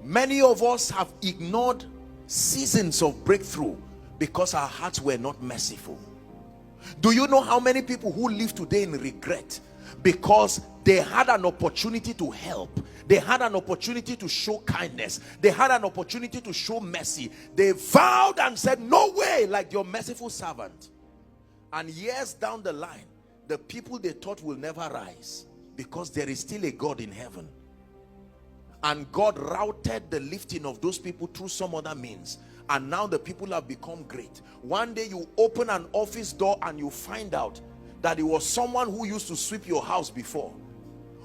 Many of us have ignored seasons of breakthrough because our hearts were not merciful. Do you know how many people who live today in regret because they had an opportunity to help, they had an opportunity to show kindness, they had an opportunity to show mercy, they vowed and said, no way, like your merciful servant, and years down the line, the people they thought will never rise, because there is still a God in heaven, and God routed the lifting of those people through some other means, and now the people have become great. One day you open an office door and you find out that it was someone who used to sweep your house before,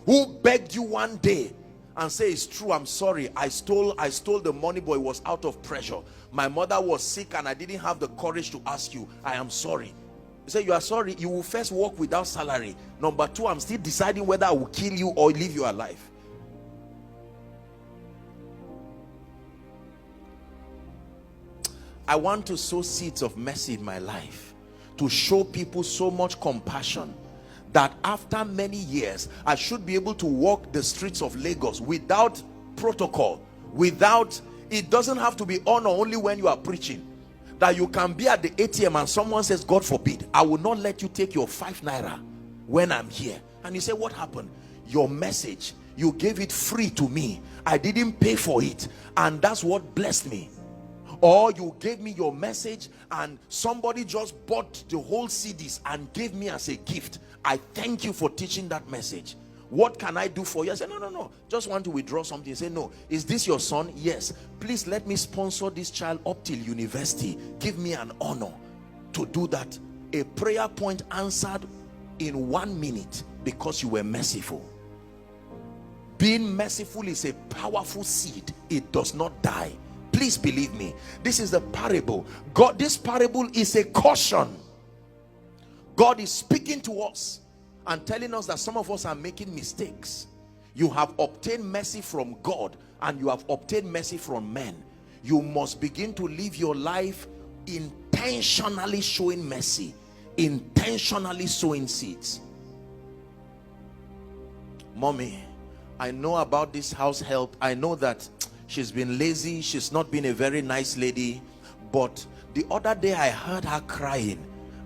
who begged you one day and say, it's true, I'm sorry, I stole the money, but it was out of pressure. My mother was sick and I didn't have the courage to ask you. I am sorry. You say you are sorry. You will first work without salary. Number two, I'm still deciding whether I will kill you or leave you alive. I want to sow seeds of mercy in my life, to show people so much compassion that after many years I should be able to walk the streets of Lagos without protocol, without, it doesn't have to be honor only when you are preaching, that you can be at the ATM and someone says, God forbid, I will not let you take your 5 naira when I'm here. And you say, what happened? Your message, you gave it free to me, I didn't pay for it, and that's what blessed me. Or you gave me your message and somebody just bought the whole CDs and gave me as a gift. I thank you for teaching that message. What can I do for you? I say, no, just want to withdraw something. Say, no, is this your son? Yes. Please let me sponsor this child up till university. Give me an honor to do that. A prayer point answered in 1 minute because you were merciful. Being merciful is a powerful seed. It does not die. Please believe me. This is the parable. God, this parable is a caution. God is speaking to us and telling us that some of us are making mistakes. You have obtained mercy from God and you have obtained mercy from men. You must begin to live your life intentionally showing mercy, intentionally sowing seeds. Mommy, I know about this house help. I know that she's been lazy, she's not been a very nice lady, but the other day I heard her crying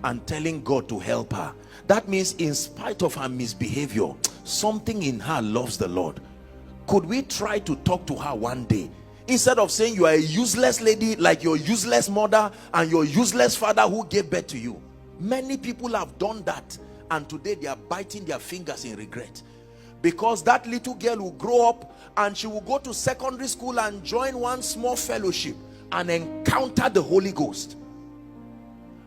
and telling God to help her. That means in spite of her misbehavior, something in her loves the Lord. Could we try to talk to her one day? Instead of saying you are a useless lady like your useless mother and your useless father who gave birth to you. Many people have done that and today they are biting their fingers in regret. Because that little girl will grow up and she will go to secondary school and join one small fellowship and encounter the Holy Ghost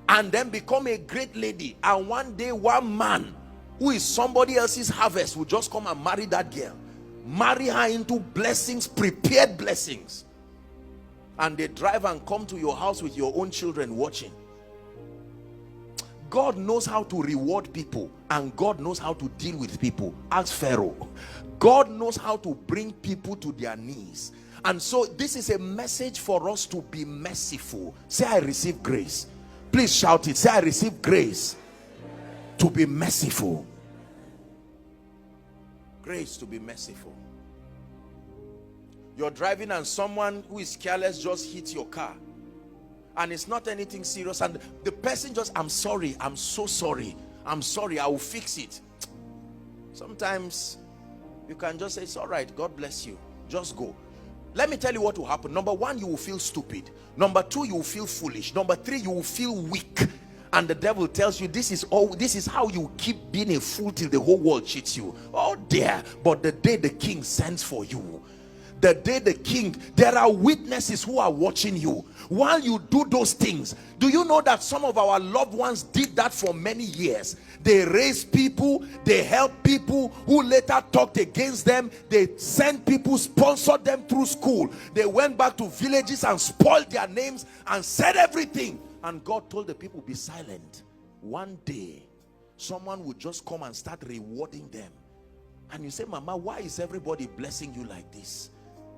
and then become a great lady, and one day one man who is somebody else's harvest will just come and marry that girl, marry her into blessings, prepared blessings, and they drive and come to your house with your own children watching. God knows how to reward people and God knows how to deal with people. Ask Pharaoh. God knows how to bring people to their knees. And so this is a message for us to be merciful. Say, I receive grace. Please shout it. Say, I receive grace to be merciful. Grace to be merciful. You're driving and someone who is careless just hits your car. And it's not anything serious, and the person just, I'm sorry, I'm so sorry, I'm sorry, I will fix it. Sometimes you can just say, it's all right, God bless you, just go. Let me tell you what will happen. Number one, you will feel stupid. Number two, you will feel foolish. Number three, you will feel weak. And the devil tells you this is how you keep being a fool till the whole world cheats you. Oh dear. But the day the king sends for you, the day the king, there are witnesses who are watching you while you do those things. Do you know that some of our loved ones did that for many years? They raised people, they helped people who later talked against them, they sent people, sponsored them through school, they went back to villages and spoiled their names and said everything, and God told the people, be silent. One day someone would just come and start rewarding them, and you say, Mama, why is everybody blessing you like this?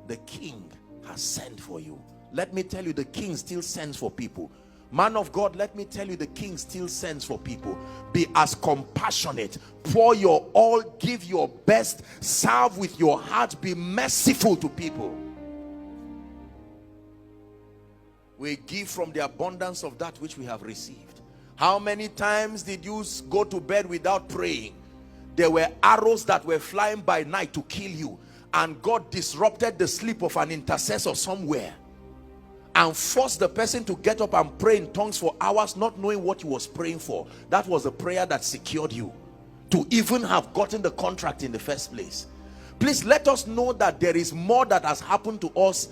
The king has sent for you. Let me tell you, the king still sends for people. Man of God, let me tell you, the king still sends for people. Be as compassionate, pour your all, give your best, serve with your heart, be merciful to people. We give from the abundance of that which we have received. How many times did you go to bed without praying? There were arrows that were flying by night to kill you, and God disrupted the sleep of an intercessor somewhere and forced the person to get up and pray in tongues for hours, not knowing what he was praying for. That was the prayer that secured you to even have gotten the contract in the first place. Please let us know that there is more that has happened to us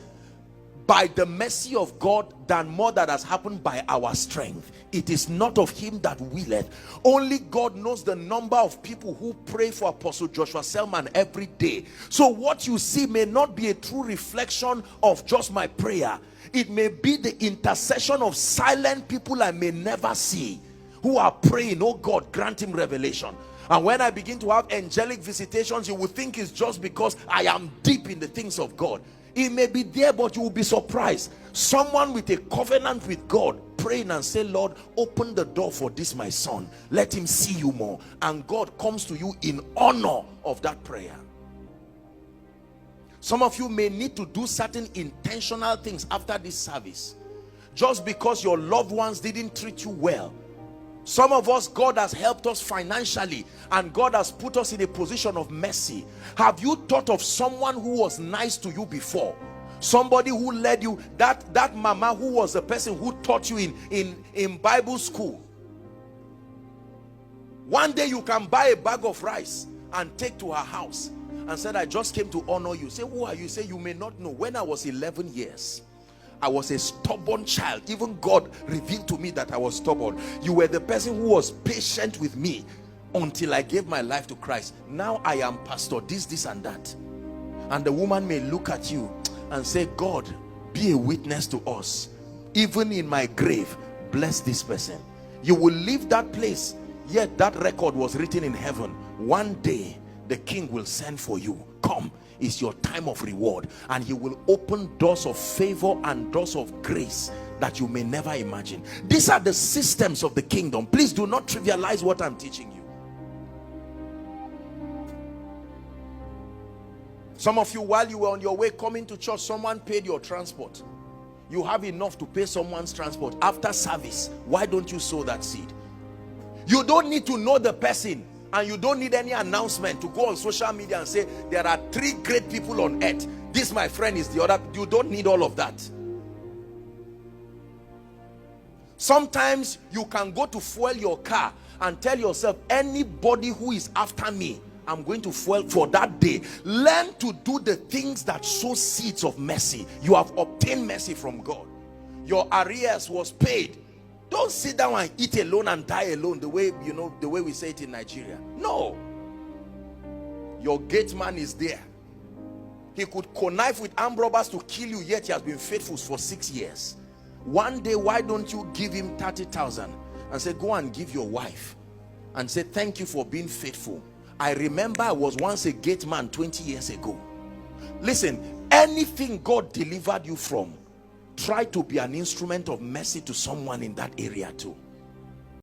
by the mercy of God than more that has happened by our strength. It is not of him that willeth. Only God knows the number of people who pray for Apostle Joshua Selman every day. So what you see may not be a true reflection of just my prayer. It may be the intercession of silent people I may never see, who are praying, oh God, grant him revelation. And when I begin to have angelic visitations, you will think it's just because I am deep in the things of God. It may be there, but you will be surprised. Someone with a covenant with God praying and say, Lord, open the door for this my son, let him see you more. And God comes to you in honor of that prayer. Some of you may need to do certain intentional things after this service, just because your loved ones didn't treat you well. Some of us, God has helped us financially, and God has put us in a position of mercy. Have you thought of someone who was nice to you before? Somebody who led you, that mama who was the person who taught you in Bible school. One day you can buy a bag of rice and take to her house and said, I just came to honor you. Say, who are you? Say, you may not know. When I was 11 years, I was a stubborn child. Even God revealed to me that I was stubborn. You were the person who was patient with me until I gave my life to Christ. Now I am pastor, this and that. And the woman may look at you and say, God, be a witness to us. Even in my grave, bless this person. You will leave that place, yet that record was written in heaven. One day, the king will send for you. Come. Is your time of reward, and he will open doors of favor and doors of grace that you may never imagine. These are the systems of the kingdom. Please do not trivialize what I'm teaching you. Some of you, while you were on your way coming to church, someone paid your transport. You have enough to pay someone's transport. After service, why don't you sow that seed? You don't need to know the person, and you don't need any announcement to go on social media and say, there are 3 great people on earth. This, my friend, is the other. You don't need all of that. Sometimes you can go to fuel your car and tell yourself, anybody who is after me, I'm going to fuel for that day. Learn to do the things that sow seeds of mercy. You have obtained mercy from God. Your arrears was paid. Don't sit down and eat alone and die alone, the way, you know, the way we say it in Nigeria. No. Your gate man is there. He could connive with armed robbers to kill you, yet he has been faithful for 6 years. One day, why don't you give him 30,000 and say, go and give your wife, and say, thank you for being faithful. I remember I was once a gate man 20 years ago. Listen, anything God delivered you from, try to be an instrument of mercy to someone in that area too.